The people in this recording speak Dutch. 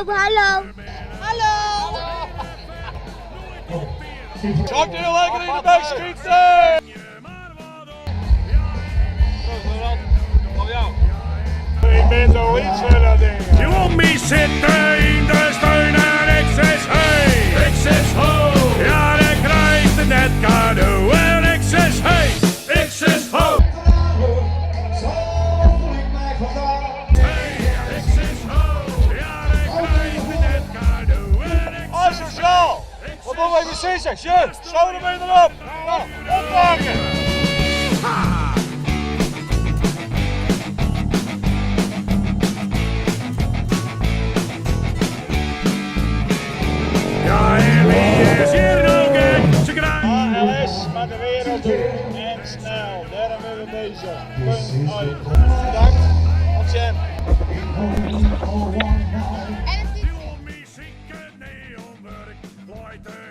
boven, hallo. Hallo! Schak je lekker in de bek schieten! Ik ben zoiets voor dat ding. Je want me zitten in de steun en XS hey! XS ho! Ja, dan krijgt het net cadeau en XS hey! XS ho! Asociaal! Wat doen wij precies? Je, schouder mee erop! Nou, opmaken! Ja, en wie is hier nog een? Ze krijgen... ALS met de wereld en snel. Daar zijn we bezig. Punt uit. Bedankt. Tot ziens. Je want me zingen nee, omdat ik